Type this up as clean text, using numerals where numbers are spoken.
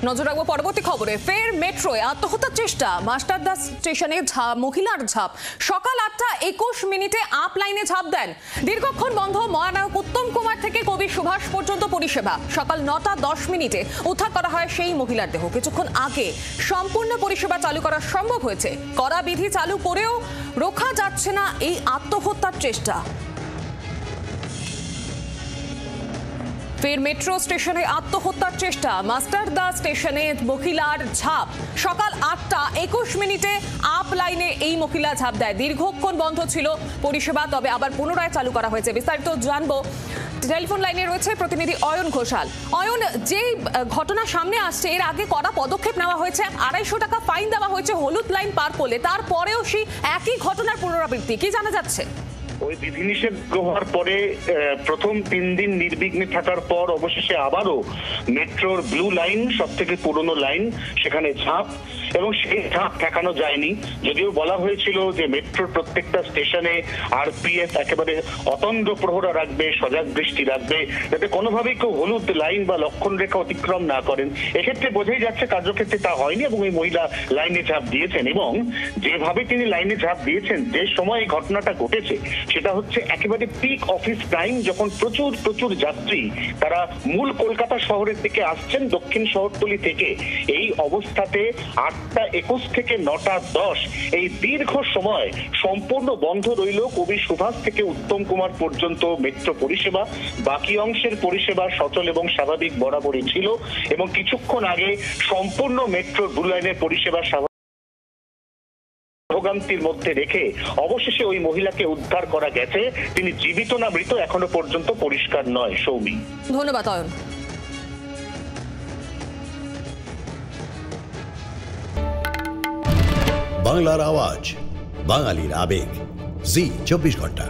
নজর রাখবো পরবর্তী খবরে। ফের মেট্রোয় আত্মহত্যার চেষ্টা, মাস্টারদা স্টেশনে মহিলার ঝাঁপ। সকাল 8টা 21 মিনিটে আপ লাইনে ঝাঁপ দেন। দীর্ঘক্ষণ বন্ধ মহানায়ক উত্তম কুমার থেকে কবি সুভাষ পর্যন্ত পরিষেবা। সকাল 9টা 10 মিনিটে উদ্ধার করা হয় সেই মহিলার দেহ। কিছুক্ষণ আগে সম্পূর্ণ পরিষেবা চালু করা সম্ভব হয়েছে। কড়া বিধি চালু করেও রোখা যাচ্ছে না এই আত্মহত্যার চেষ্টা। ফের মেট্রো স্টেশনে আত্মহত্যার চেষ্টা, মাস্টারদা স্টেশনে মহিলার ঝাঁপ। সকাল 8টা 21 মিনিটে আপ লাইনে এই মহিলা ঝাঁপ দেয়। দীর্ঘক্ষণ বন্ধ ছিল পরিষেবা, তবে আবার পুনরায় চালু করা হয়েছে। বিস্তারিত জানবো, টেলিফোন লাইনে রয়েছে প্রতিনিধি অয়ন ঘোষাল। অয়ন, যে ঘটনা সামনে আসছে, এর আগে কড়া পদক্ষেপ নেওয়া হয়েছে, 250 টাকা ফাইন দেওয়া হয়েছে হলুদ লাইন পার করলে, তারপরেও সেই একই ঘটনার পুনরাবৃত্তি, কি জানা যাচ্ছে? ওই বিধিনিষেধ হওয়ার পরে প্রথম 3 দিন নির্বিঘ্নে থাকার পর অবশেষে আবারও মেট্রোর ব্লু লাইন, সব থেকে পুরনো লাইন, সেখানে ঝাঁপ, এবং সেই ঝাঁপ ঠেকানো যায়নি। যদিও বলা হয়েছিল যে মেট্রোর প্রত্যেকটা স্টেশনে আরপিএফ একেবারে অতন্দ্র প্রহরা রাখবে, সজাগ দৃষ্টি রাখবে, যাতে কোনোভাবেই কেউ হলুদ লাইন বা লক্ষণ রেখা অতিক্রম না করেন। এক্ষেত্রে বোঝাই যাচ্ছে কার্যক্ষেত্রে তা হয়নি, এবং এই মহিলা লাইনে ঝাঁপ দিয়েছেন। এবং যেভাবে তিনি লাইনে ঝাঁপ দিয়েছেন, যে সময় এই ঘটনাটা ঘটেছে সেটা হচ্ছে একেবারে পিক অফিস টাইম, যখন প্রচুর যাত্রী তারা মূল কলকাতা শহরের দিকে আসছেন দক্ষিণ শহরতলি থেকে। এই অবস্থাতে 8টা 21 থেকে 9টা 10 এই দীর্ঘ সময় সম্পূর্ণ বন্ধ রইল কবি সুভাষ থেকে উত্তম কুমার পর্যন্ত মেট্রো পরিষেবা। বাকি অংশের পরিষেবা সচল এবং স্বাভাবিক বরাবরই ছিল, এবং কিছুক্ষণ আগে সম্পূর্ণ মেট্রো ব্লু লাইনের পরিষেবা ভোগান্তির মধ্যে রেখে অবশেষে ওই মহিলাকে উদ্ধার করা গেছে। তিনি জীবিত না মৃত এখনো পর্যন্ত পরিষ্কার নয়। সৌমি, ধন্যবাদ অয়ন। বাংলার আওয়াজ, বাঙালির আবেগ, জি 24 ঘন্টা।